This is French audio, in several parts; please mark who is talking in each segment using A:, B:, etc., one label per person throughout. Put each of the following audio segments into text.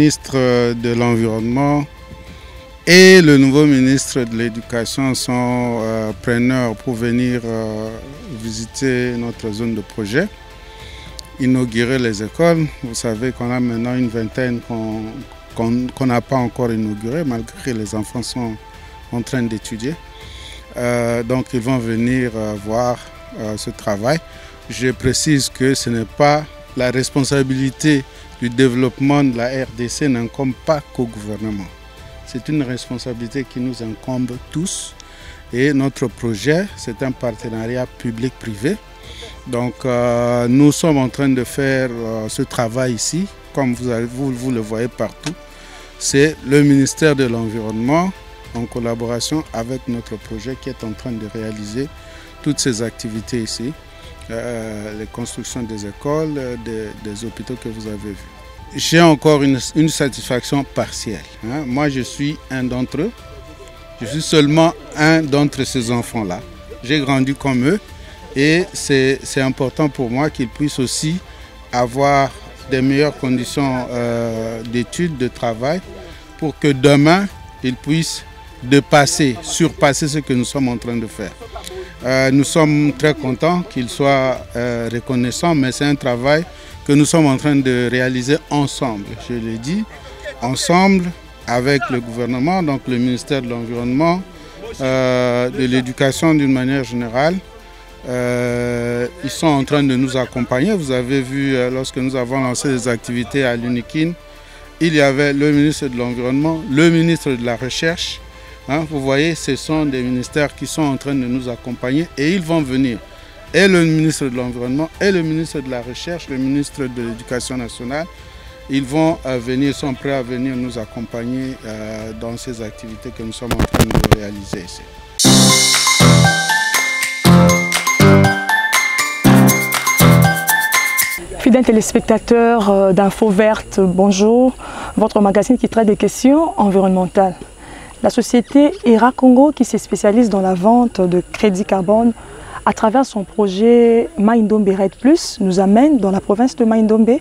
A: ministre de l'Environnement et le nouveau ministre de l'Éducation sont preneurs pour venir visiter notre zone de projet, inaugurer les écoles. Vous savez qu'on a maintenant une vingtaine qu'on n'a pas encore inaugurées, malgré que les enfants sont en train d'étudier. Donc ils vont venir voir ce travail. Je précise que ce n'est pas la responsabilité du développement de la RDC n'incombe pas qu'au gouvernement. C'est une responsabilité qui nous incombe tous et notre projet, c'est un partenariat public-privé. Donc nous sommes en train de faire ce travail ici, comme vous le voyez partout. C'est le ministère de l'Environnement en collaboration avec notre projet qui est en train de réaliser toutes ces activités ici. Les constructions des écoles, des hôpitaux que vous avez vus. J'ai encore une satisfaction partielle. Moi, je suis un d'entre eux. Je suis seulement un d'entre ces enfants-là. J'ai grandi comme eux et c'est important pour moi qu'ils puissent aussi avoir des meilleures conditions d'études, de travail, pour que demain, ils puissent surpasser ce que nous sommes en train de faire. Nous sommes très contents qu'ils soient reconnaissants, mais c'est un travail que nous sommes en train de réaliser ensemble. Je l'ai dit, ensemble avec le gouvernement, donc le ministère de l'Environnement, de l'Éducation d'une manière générale. Ils sont en train de nous accompagner. Vous avez vu, lorsque nous avons lancé des activités à l'UNIKIN, il y avait le ministre de l'Environnement, le ministre de la Recherche. Vous voyez, ce sont des ministères qui sont en train de nous accompagner et ils vont venir. Et le ministre de l'Environnement et le ministre de la Recherche, le ministre de l'Éducation nationale, ils vont venir, sont prêts à venir nous accompagner dans ces activités que nous sommes en train de réaliser ici.
B: Fidèles téléspectateurs d'Info Verte, bonjour. Votre magazine qui traite des questions environnementales. La société ERA Congo, qui se spécialise dans la vente de crédit carbone, à travers son projet Mai-Ndombe Red Plus, nous amène dans la province de Mai-Ndombe.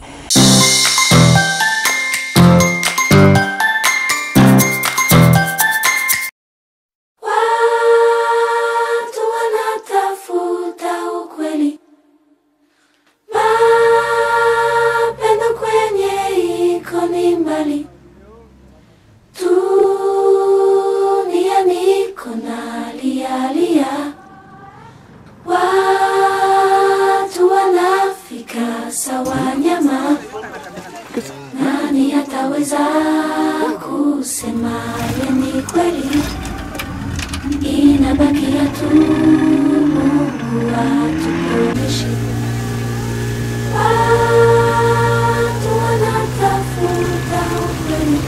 C: Nani ataweza kusema ni kweli, inabakia tu Mungu atuonyeshe. Watu wanatafuta ukweli,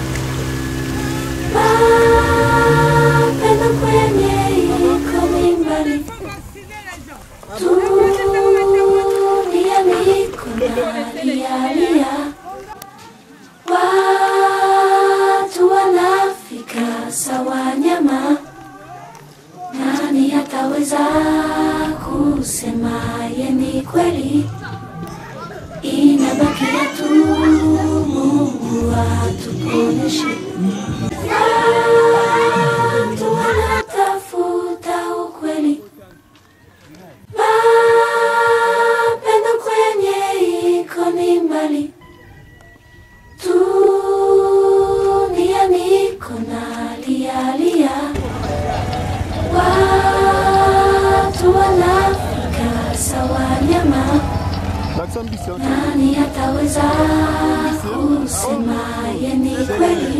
C: mapendo kwenye iko ni mbali, dunia niko nalia. Watu wanafika sawa nyama, nani ataweza kusema ni kweli, inabakia tu Mungu atuonyeshe. Watu wanatafuta ukweli, mapendo kwenye iko ni mbali, dunia niko nalia. Watu wanafika sawa nyama, nani ataweza kusema ni kweli,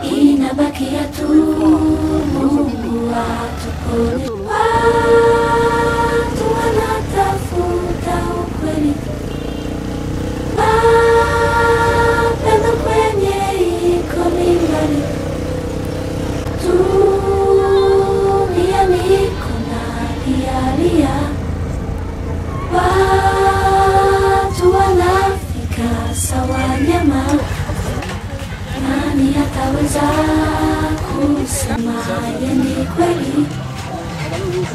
C: inabakia tu Mungu atuponye. Watu wanatafuta ukweli, mapendo kwenye iko ni mbali, dunia niko nalia. Watu wanafika sawa nyama, nani ataweza kusema ni kweli,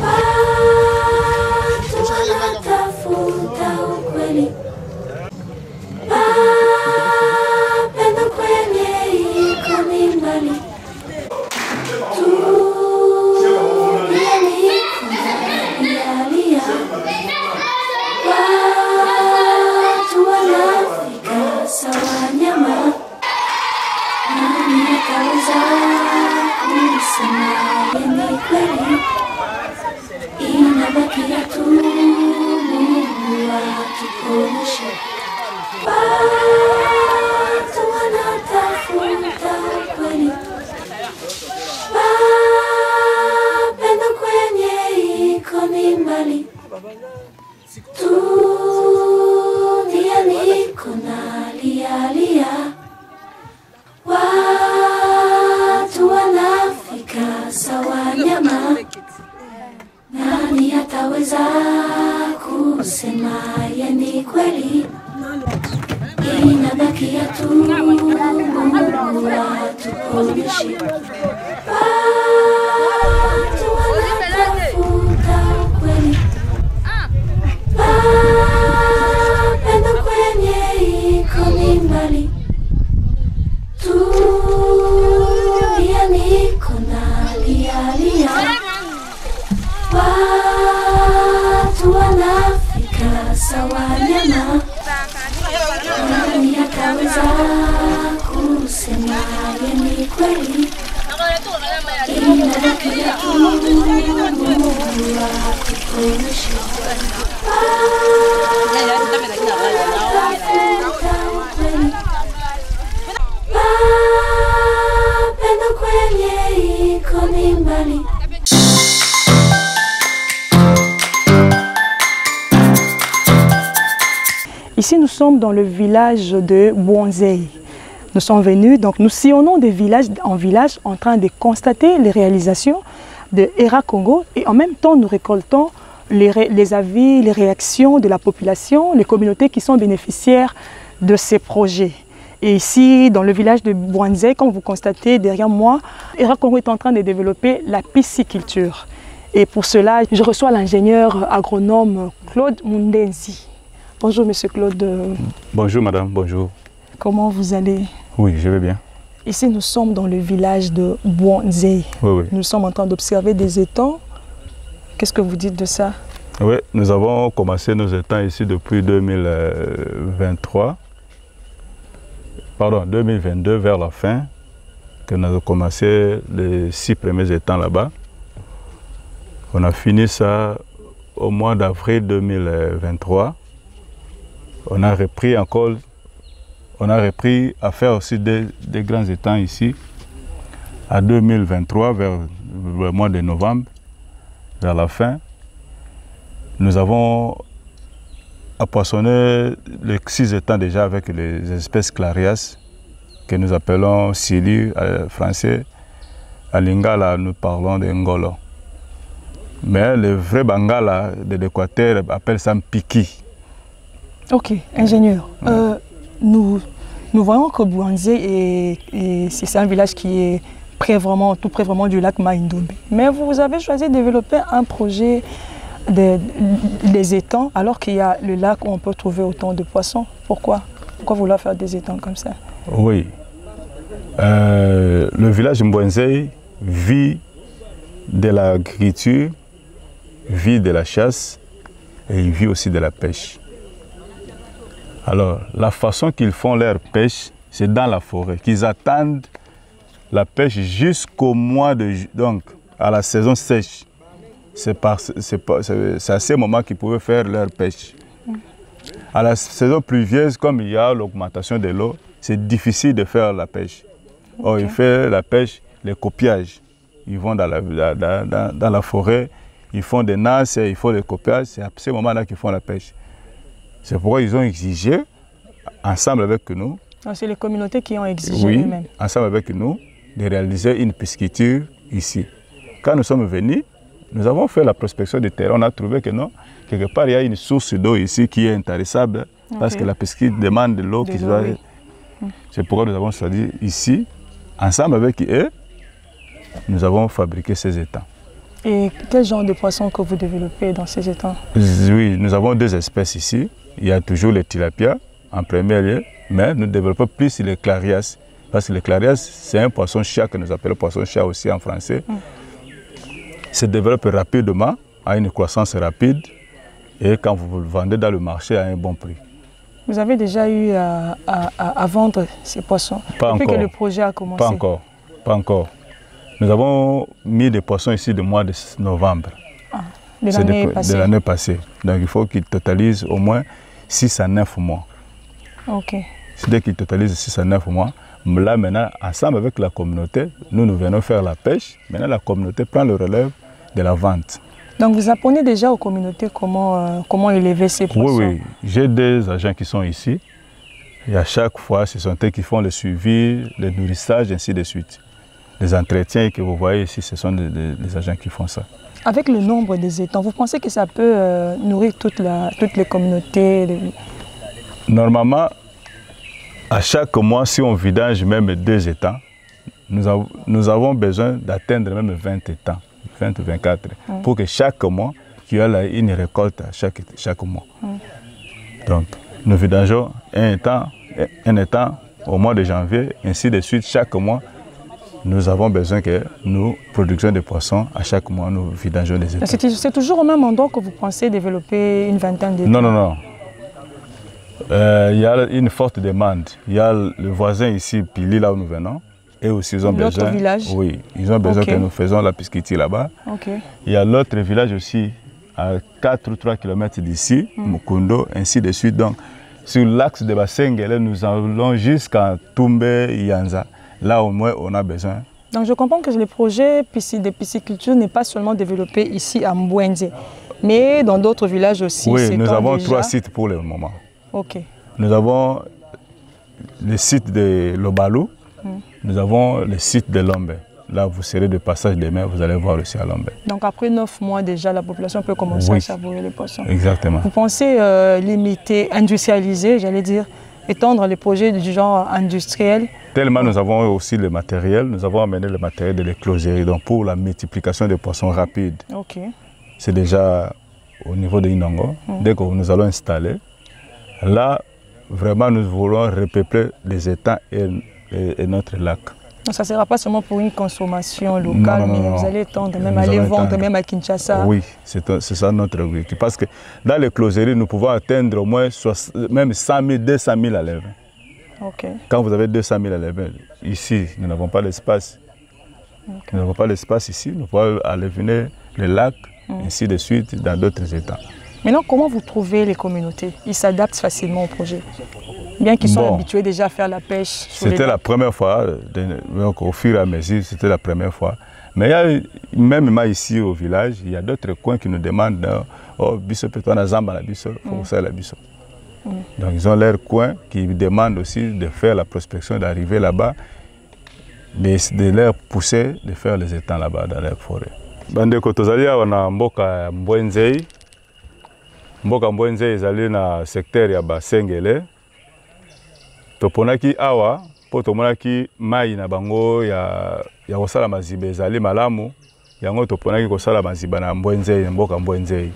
C: watu wanatafuta ukweli. sawa nyama. Nani ataweza kusema ya ni kweli? Inabakia tu Mungu atuonyeshe. Watu wanatafuta ukweli. Pendo kwenye iko ni mbali. Tulia niko nalia. Watu wanafika sawa nyama. Nani ataweza kusema ya ni kweli? Inabakia tu Mungu atuonyeshe. Pendo kwenye iko ni mbali.
B: Ici, nous sommes dans le village de Bwanzei. Nous sommes venus, donc nous sillonnons de village en village en train de constater les réalisations de ERA Congo et en même temps nous récoltons les avis, les réactions de la population, les communautés qui sont bénéficiaires de ces projets. Et ici, dans le village de Bwanzei, comme vous constatez derrière moi, ERA Congo est en train de développer la pisciculture. Et pour cela, je reçois l'ingénieur agronome Claude Mundenzi. Bonjour Monsieur Claude.
D: Bonjour Madame, bonjour.
B: Comment vous allez?
D: Oui, je vais bien.
B: Ici, nous sommes dans le village de Bwanzei.
D: Oui.
B: Nous sommes en train d'observer des étangs. Qu'est-ce que vous dites de ça?
D: Oui, nous avons commencé nos étangs ici depuis 2023. Pardon, 2022 vers la fin, que nous avons commencé les 6 premiers étangs là-bas. On a fini ça au mois d'avril 2023. On a repris à faire aussi des grands étangs ici, à 2023, vers le mois de novembre, vers la fin. Nous avons poissonné les 6 étangs déjà avec les espèces clarias, que nous appelons Sili en français. À Lingala, nous parlons de Ngolo. Mais le vrai Bangala de l'Équateur appelle ça Mpiki.
B: Ok, ingénieur. Nous voyons que Bwanzei, c'est un village qui est tout près vraiment du lac Mai-Ndombe. Mais vous avez choisi de développer un projet des étangs alors qu'il y a le lac où on peut trouver autant de poissons. Pourquoi vouloir faire des étangs comme ça?
D: Oui. Le village de Bwanzei vit de l'agriculture, vit de la chasse et il vit aussi de la pêche. Alors, la façon qu'ils font leur pêche, c'est dans la forêt, qu'ils attendent la pêche jusqu'au mois de juillet, donc à la saison sèche. C'est à ce moment qu'ils pouvaient faire leur pêche. À la saison pluvieuse, comme il y a l'augmentation de l'eau, c'est difficile de faire la pêche. Or, ils font la pêche, les copiages. Ils vont dans la forêt, ils font des nasses, ils font des copiages. C'est à ce moment-là qu'ils font la pêche. C'est pourquoi ils ont exigé, ensemble avec nous,
B: c'est les communautés qui ont exigé eux-mêmes.
D: Ensemble avec nous, de réaliser une pisciculture ici. Quand nous sommes venus, nous avons fait la prospection du terrain. On a trouvé que non, quelque part il y a une source d'eau ici qui est intéressable parce que la pisciculture demande de l'eau. C'est pourquoi nous avons choisi ici, ensemble avec eux, nous avons fabriqué ces étangs.
B: Et quel genre de poissons que vous développez dans ces étangs?
D: Oui, nous avons 2 espèces ici. Il y a toujours les tilapia en premier lieu, mais nous développons plus les clarias. Parce que les clarias, c'est un poisson-chat que nous appelons poisson-chat aussi en français. Il se développe rapidement, à une croissance rapide, et quand vous le vendez dans le marché à un bon prix.
B: Vous avez déjà eu à vendre ces poissons depuis que le projet a commencé?
D: Pas encore. Nous avons mis des poissons ici du mois de novembre.
B: De
D: l'année passée. Donc il faut qu'ils totalisent au moins 6 à 9 mois.
B: Ok.
D: Dès qu'ils totalisent 6 à 9 mois, là maintenant, ensemble avec la communauté, nous venons faire la pêche. Maintenant la communauté prend le relève de la vente.
B: Donc vous apprenez déjà aux communautés comment élever ces poissons?
D: Oui. J'ai des agents qui sont ici. Et à chaque fois, ce sont eux qui font le suivi, le nourrissage, ainsi de suite. les entretiens que vous voyez ici, ce sont des agents qui font ça.
B: Avec le nombre des étangs, vous pensez que ça peut nourrir toutes les communautés?
D: Normalement, à chaque mois, si on vidange même 2 étangs, nous avons besoin d'atteindre même 20 étangs, 20 ou 24, pour que chaque mois, qu'il y ait une récolte chaque mois. Donc, nous vidangeons un étang au mois de janvier, ainsi de suite, chaque mois. Nous avons besoin que nous produisions des poissons. À chaque mois, nous vidangeons des étangs.
B: C'est toujours au même endroit que vous pensez développer une vingtaine d'étangs?
D: Non, non, non. Il y a une forte demande. Il y a le voisin ici, Pili, là où nous venons. Et aussi, ils ont besoin.
B: L'autre village?
D: Oui, ils ont besoin que nous faisons la pisciculture là-bas. Il y a l'autre village aussi, à 4 ou 3 km d'ici, Mukundo, ainsi de suite. Donc, sur l'axe de Bassengele, nous allons jusqu'à Toumbe, Yanza. Là, au moins, on a besoin.
B: Donc, je comprends que le projet de pisciculture n'est pas seulement développé ici à Mbwenze, mais dans d'autres villages aussi.
D: Oui, nous avons 3 sites pour le moment.
B: Ok.
D: Nous avons le site de Lobalou, nous avons le site de Lombe. Là, vous serez de passage demain, vous allez voir aussi à Lombe.
B: Donc, après 9 mois déjà, la population peut commencer à savourer les poissons.
D: Exactement.
B: Vous pensez limiter, industrialiser, j'allais dire, étendre les projets du genre industriel?
D: Tellement nous avons aussi le matériel, nous avons amené le matériel de l'écloserie, donc pour la multiplication des poissons rapides. C'est déjà au niveau de Inongo, dès que nous allons installer. Là, vraiment, nous voulons repeupler les étangs et notre lac.
B: Donc, ça ne sera pas seulement pour une consommation locale, mais vous allez étendre, même aller vendre, même à Kinshasa.
D: Oui, c'est ça notre objectif. Parce que dans les closeries, nous pouvons atteindre au moins même 100 000, 200 000 à l'heure. Quand vous avez 200 000 à l'heure, ici, nous n'avons pas l'espace. Nous n'avons pas l'espace ici, nous pouvons aller venir les lacs, ainsi de suite, dans d'autres étangs.
B: Maintenant, comment vous trouvez les communautés? Ils s'adaptent facilement au projet? Bien qu'ils soient habitués déjà à faire la pêche.
D: C'était la première fois, donc au fur et à mesure, c'était la première fois. Mais il y a, même ici au village, il y a d'autres coins qui nous demandent oh, biso peut on a zamba la biso, faut ça la biso. Donc ils ont leur coin qui demandent aussi de faire la prospection, d'arriver là-bas, de leur pousser de faire les étangs là-bas dans leur forêt. Bandeko tozali awa na mboka Mbwenzei. Mboka Mbwenzei ezali na secteur ya Basengele. Toponaki awa po tomonaki mai na bango ya kosala maziba ezali malamu. Yango toponaki kosala maziba na Mbwenzei, mboka Mbwenzei.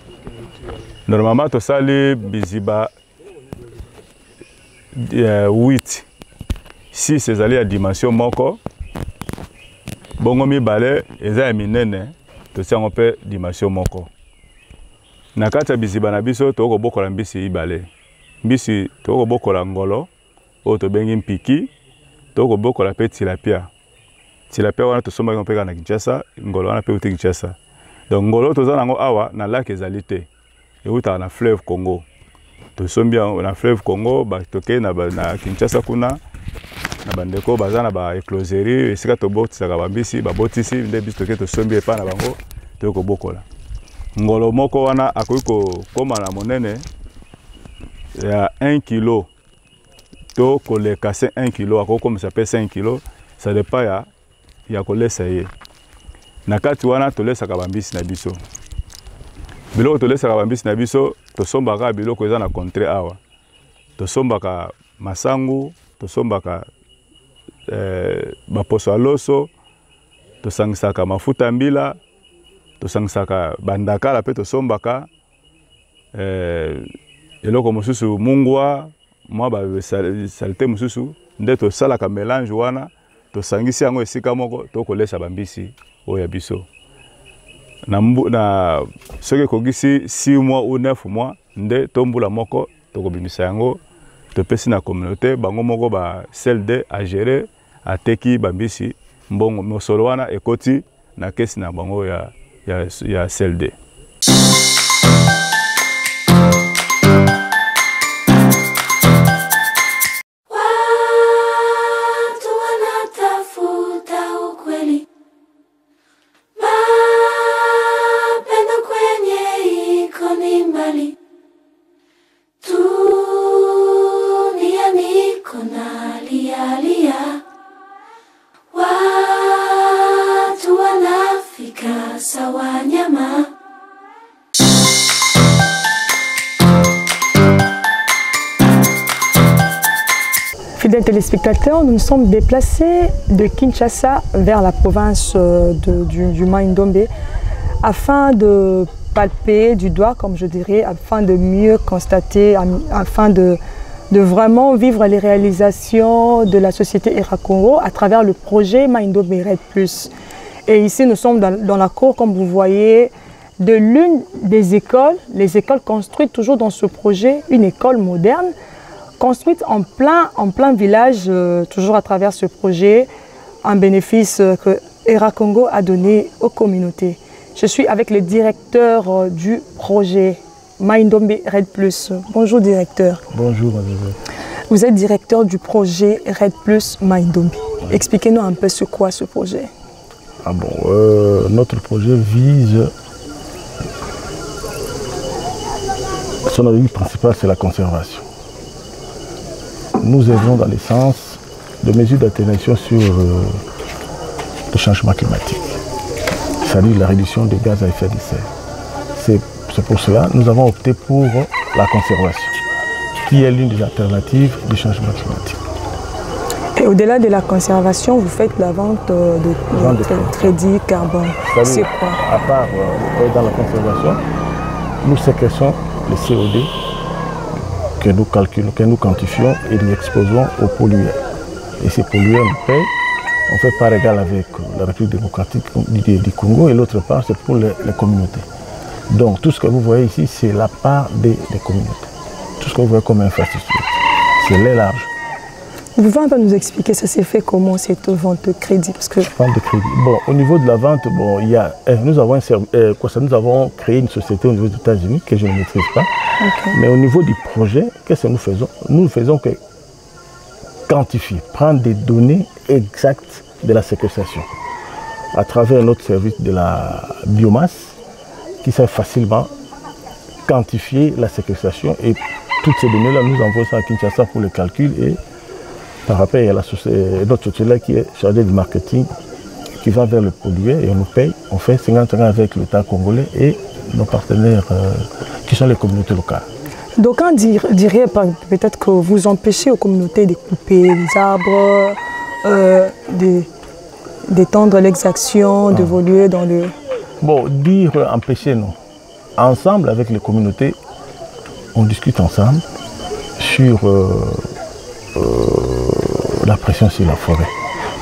D: Normalement tosali biziba 8. 6 ezali ya dimension moko. Bongo mibale eza ya minene. Tosiango mpe dimension moko. Na kati ya biziba na biso tokobokola mbisi ibale. Mbisi tokobokola ngolo oyo tobengi mpiki, tokobokola mpe tilapia. Tilapia wana tosombaki mpe na Kinshasa, ngolo wana mpe uti Kinshasa. Donc ngolo toza nango awa na lac ezali te. Eutaka na fleuve Congo. Tosombi na fleuve Congo, toke na Kinshasa kuna na bandeko baza na ba écloserie, esika tobotisaka bambisi, babotisi nde biso toke tosombi epa na bango tokobokola. Ngolo moko wana akoki kokoma na monene ya 1 kilo to koleka 1 kilo, akoki komisa mpe 5 kilo, ça dépend ya kolesa ye. Na kati wana tolesaka bambisi na biso. Biloko tolesaka bambisi na biso, tosombaka biloko eza na contre awa. Tosombaka masangu, tosombaka baposo ya loso, tosangisaka mafuta mbila, tosangisaka bandakala pe tosombaka eloko mosusu mungwa mwa ba salite mosusu nde tosalaka mélange wana tosangisi yango esika moko tokolesa bambisi oya biso na soki ekokisi 6 mois ou 9 mois nde tombula moko tokobimisa yango topesi na communauté bango moko ba CLD a gérer ateki bambisi mbongo mosolo wana ekoti na kesi na bango ya CLD.
C: Watu wanatafuta ukweli, mapendo kwenye iko ni mbali, dunia niko nalia lia. Watu sawa nyama.
B: Fidèles téléspectateurs, nous nous sommes déplacés de Kinshasa vers la province du Mai-Ndombe afin de palper du doigt, comme je dirais, afin de mieux constater, afin de vraiment vivre les réalisations de la société Erakongo à travers le projet Mai-Ndombe Red Plus. Et ici, nous sommes dans la cour, comme vous voyez, de l'une des écoles, les écoles construites toujours dans ce projet, une école moderne, construite en plein village, toujours à travers ce projet, un bénéfice que Erakongo a donné aux communautés. Je suis avec le directeur du projet Mai-Ndombe Red Plus. Bonjour directeur.
E: Bonjour mademoiselle.
B: Vous êtes directeur du projet Red Plus Mai-Ndombe. Expliquez-nous un peu c'est quoi ce projet.
E: Ah bon, notre projet vise, son objectif principal c'est la conservation. Nous œuvrons dans le sens de mesures d'atténuation sur le changement climatique, c'est-à-dire la réduction des gaz à effet de serre. C'est pour cela que nous avons opté pour la conservation, qui est l'une des alternatives du changement climatique.
B: Et au-delà de la conservation, vous faites la vente de crédit carbone. C'est quoi?
E: À part dans la conservation, nous séquestrons le CO2 que nous calculons, que nous quantifions et nous exposons aux pollueurs. Et ces pollueurs nous payent. On fait part égale avec la République démocratique du Congo et l'autre part c'est pour les communautés. Donc tout ce que vous voyez ici c'est la part des communautés. Tout ce que vous voyez comme infrastructure, c'est les larges.
B: Vous pouvez un peu nous expliquer ça s'est fait comment cette vente de crédit parce que...
E: Vente de crédit. Bon, au niveau de la vente, bon, nous avons créé une société au niveau des États-Unis que je ne maîtrise pas. Okay. Mais au niveau du projet, qu'est-ce que nous faisons? Nous ne faisons que quantifier, prendre des données exactes de la séquestration à travers notre service de la biomasse qui sait facilement quantifier la séquestration et toutes ces données-là, nous envoyons ça à Kinshasa pour le calcul et par rapport à notre société qui est chargée du marketing qui va vers le pollueur et on nous paye, on fait 50 ans avec l'État congolais et nos partenaires qui sont les communautés locales.
B: D'aucuns diraient peut-être que vous empêchez aux communautés de couper les arbres, d'étendre l'exaction, d'évoluer dans le...
E: Bon, dire empêcher, non. Ensemble, avec les communautés, on discute ensemble sur la pression sur la forêt.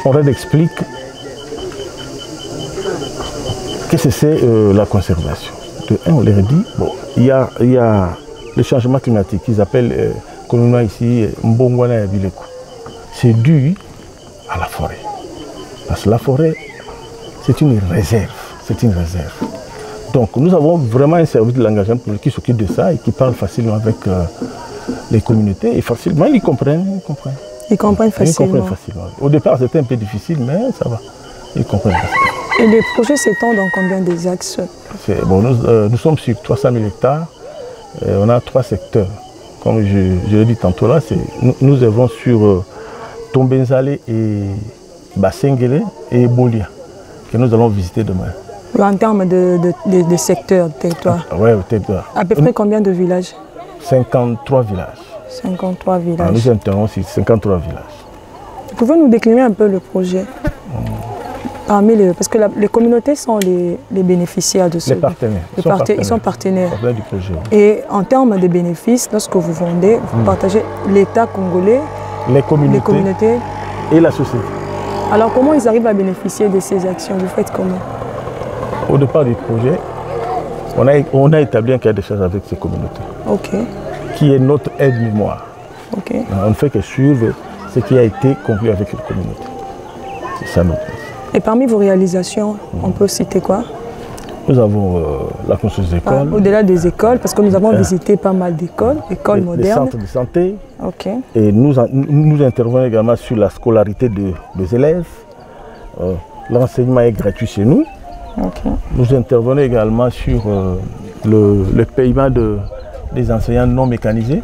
E: On leur explique qu'est-ce que c'est la conservation. De un, on leur dit, bon, il y a le changement climatique qu'ils appellent communément ici Mbongwana Yabileku. C'est dû à la forêt. Parce que la forêt, c'est une réserve. C'est une réserve. Donc nous avons vraiment un service de l'engagement qui s'occupe de ça et qui parle facilement avec les communautés et facilement ils comprennent.
B: Ils comprennent facilement.
E: Au départ c'était un peu difficile mais ça va. Ils comprennent facilement.
B: Et les projets s'étendent dans combien des axes?
E: Bon, nous sommes sur 300 000 hectares. On a 3 secteurs. Comme je l'ai dit tantôt là, nous œuvrons sur Tombenzale et Bassengele et Bolia que nous allons visiter demain.
B: En termes de secteurs, de territoire.
E: Oui, au territoire.
B: À peu près combien de villages?
E: 53 villages.
B: 53 villages.
E: Nous intervenons sur 53 villages.
B: Vous pouvez nous décliner un peu le projet? Parce que les communautés sont les bénéficiaires de ce...
E: Les partenaires.
B: Ils sont partenaires.
E: Du projet.
B: Et en termes de bénéfices, lorsque vous vendez, vous partagez l'État congolais, les communautés
E: et la société.
B: Alors comment ils arrivent à bénéficier de ces actions? Vous faites comment?
E: Au départ du projet, on a établi un cahier de charge avec ces communautés.
B: Ok.
E: Qui est notre aide-mémoire.
B: Ok.
E: On ne fait que suivre ce qui a été conclu avec les communautés. C'est ça notre.
B: Et parmi vos réalisations, on peut citer quoi?
E: Nous avons la construction des écoles.
B: Au-delà des écoles, parce que nous avons visité pas mal d'écoles, écoles modernes.
E: Des centres de santé.
B: Ok.
E: Et nous intervenons également sur la scolarité des élèves. L'enseignement est gratuit chez nous.
B: Okay.
E: Nous intervenons également sur le paiement des enseignants non mécanisés.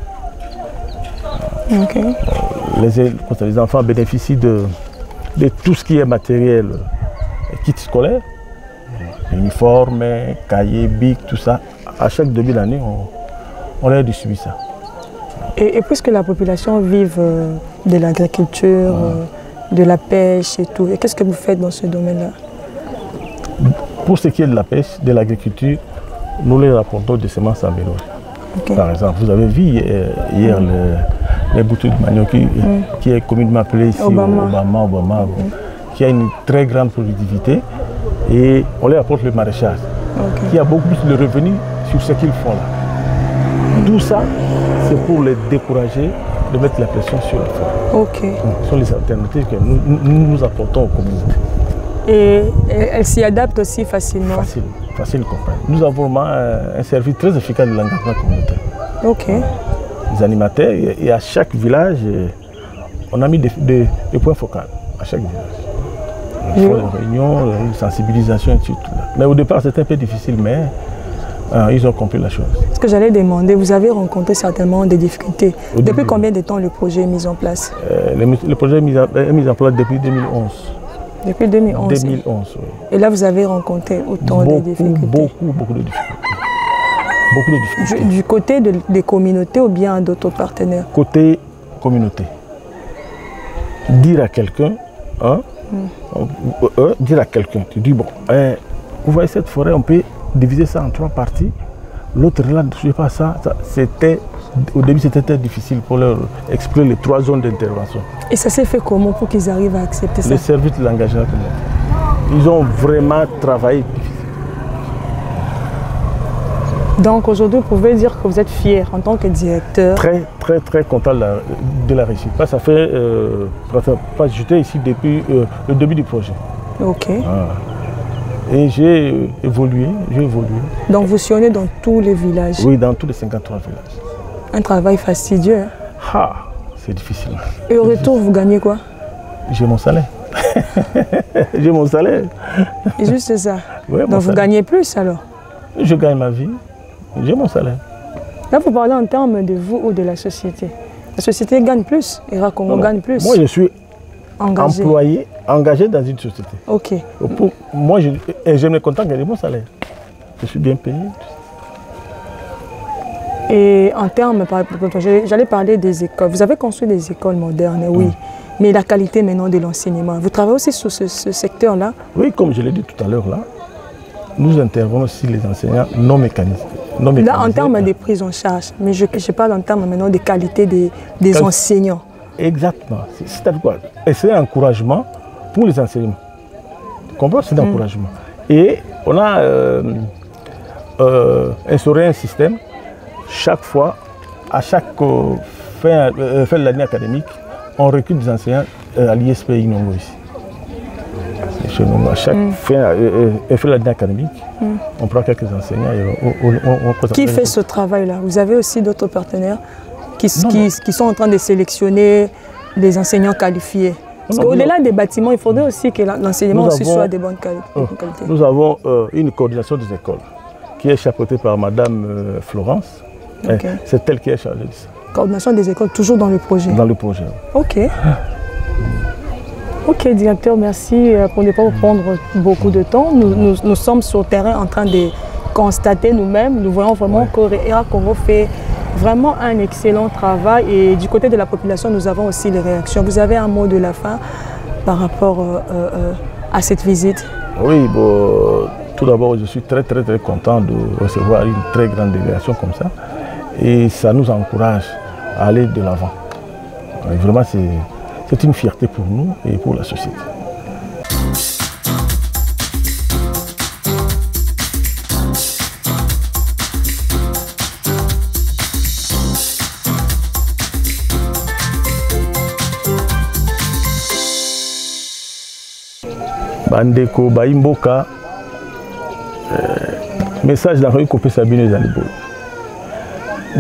B: Okay.
E: Les enfants bénéficient de tout ce qui est matériel, kit scolaire. Uniformes, cahiers, bics, tout ça. À chaque début d'année, on leur distribue ça.
B: Et puisque la population vive de l'agriculture, de la pêche et tout, qu'est-ce que vous faites dans ce domaine-là?
E: Pour ce qui est de la pêche, de l'agriculture, nous les apportons des semences en mélange. Okay. Par exemple, vous avez vu hier les bouteilles de manioc qui est communément appelé ici Obama, qui a une très grande productivité, et on leur apporte le maraîchage, qui a beaucoup plus de revenus sur ce qu'ils font là. Tout ça, c'est pour les décourager de mettre la pression sur la forêt. Ce sont les alternatives que nous apportons aux communautés.
B: Et elles s'y adaptent aussi facilement?
E: Facile de comprendre. Nous avons vraiment un service très efficace de l'engagement communautaire. Les animateurs, et à chaque village, on a mis des points focaux à chaque village. Des réunions, une sensibilisation, et tout. Mais au départ, c'était un peu difficile, mais ils ont compris la chose. Ce
B: que j'allais demander, vous avez rencontré certainement des difficultés. Depuis combien de temps le projet est mis en place?
E: Le projet est mis en place depuis 2011.
B: Depuis 2011?
E: 2011, oui.
B: Et là, vous avez rencontré autant de difficultés?
E: Beaucoup de difficultés.
B: Du côté des communautés ou bien d'autres partenaires?
E: Côté communauté. Dire à quelqu'un, tu dis, bon, vous voyez cette forêt, on peut diviser ça en 3 parties. L'autre là, je ne sais pas ça. Au début, c'était très difficile pour leur expliquer les 3 zones d'intervention.
B: Et ça s'est fait comment pour qu'ils arrivent à accepter ça?
E: Le service de l'engagement communautaire. Ils ont vraiment travaillé difficile.
B: Donc aujourd'hui, vous pouvez dire que vous êtes fier en tant que directeur?
E: Très content de la réussite. Ça fait, j'étais ici depuis le début du projet. Et j'ai évolué.
B: Donc vous sillonnez dans tous les villages?
E: Oui, dans tous les 53 villages.
B: Un travail fastidieux.
E: C'est difficile.
B: Et au retour, vous gagnez quoi?
E: J'ai mon salaire. J'ai mon salaire.
B: Et juste ça?
E: Ouais,
B: donc vous gagnez plus alors?
E: Je gagne ma vie. J'ai mon salaire.
B: Là, vous parlez en termes de vous ou de la société. La société gagne plus, ERA Congo gagne plus.
E: Moi, je suis engagé dans une société. Moi, je me contente de mon salaire. Je suis bien payé.
B: Et en termes, j'allais parler des écoles. Vous avez construit des écoles modernes, oui. Mais la qualité maintenant de l'enseignement. Vous travaillez aussi sur ce secteur-là?
E: Oui, comme je l'ai dit tout à l'heure, là, nous intervenons sur les enseignants non mécanisés.
B: Là, en termes de prise en charge, mais je parle en termes maintenant de qualité des enseignants. Exactement.
E: C'est-à-dire quoi? Et c'est un encouragement pour les enseignants. Tu comprends? C'est un encouragement. Et on a instauré un système. Chaque fois, à chaque fin de l'année académique, on recrute des enseignants à l'ISP Inongo ici. À chaque fin de l'année académique, on prend quelques enseignants.
B: Qui fait ce travail-là? Vous avez aussi d'autres partenaires qui sont en train de sélectionner des enseignants qualifiés? Parce qu'au-delà des bâtiments, il faudrait aussi que l'enseignement aussi soit de bonne qualité.
E: Nous avons une coordination des écoles qui est chapeautée par Madame Florence. C'est elle qui est chargée de ça.
B: Coordination des écoles, toujours dans le projet?
E: Dans le projet.
B: Ok, directeur, merci pour ne pas vous prendre beaucoup de temps. Nous sommes sur le terrain en train de constater nous-mêmes. Nous voyons vraiment que ERA Congo fait vraiment un excellent travail. Et du côté de la population, nous avons aussi les réactions. Vous avez un mot de la fin par rapport à cette visite?
E: Oui, bon, tout d'abord, je suis très content de recevoir une très grande délégation comme ça. Et ça nous encourage à aller de l'avant. Vraiment, c'est une fierté pour nous et pour la société. Bandeko Baimboka, message dans le coupé Sabine Zalibo.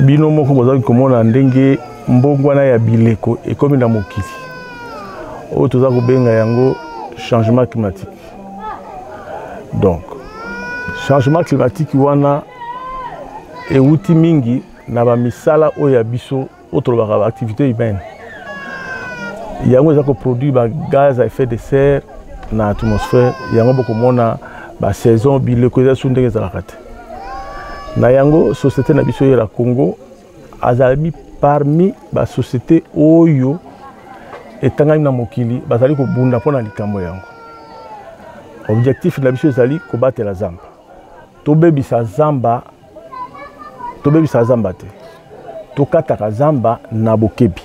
E: Bino moko bozali komona ndenge mbongwana ya bileko ekomi na mokili. Oyo toza kobenga yango changement climatique. Donc changement climatique wana euti mingi na ba misala oyo ya biso otolobaka ba activité humaine. Yango eza ko produire ba gaz à effet de serre na atmosphère, yango bokomona ba saison biloko eza su ndenge ezalaka te na yango société na biso ya Congo azali parmi ba société oyo etangami na mokili bazali kobunda mpona likambo yango. Objectif na biso ezali kobatela zamba tobebisa zamba te tokataka zamba na bokebi.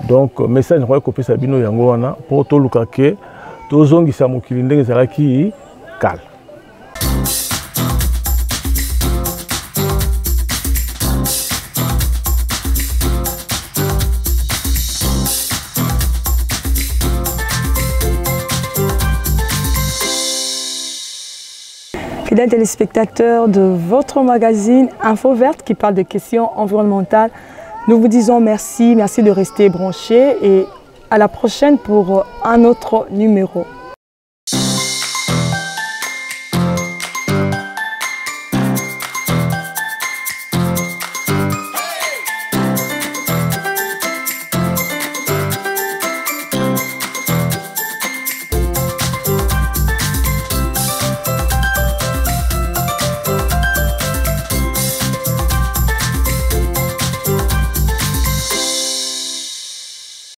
E: Donc message nakoki kopesa bino yango wana mpo toluka ke tozongisa mokili ndenge ezalaki kala.
B: Fidèles téléspectateurs de votre magazine Info Verte qui parle de questions environnementales, nous vous disons merci de rester branchés et à la prochaine pour un autre numéro.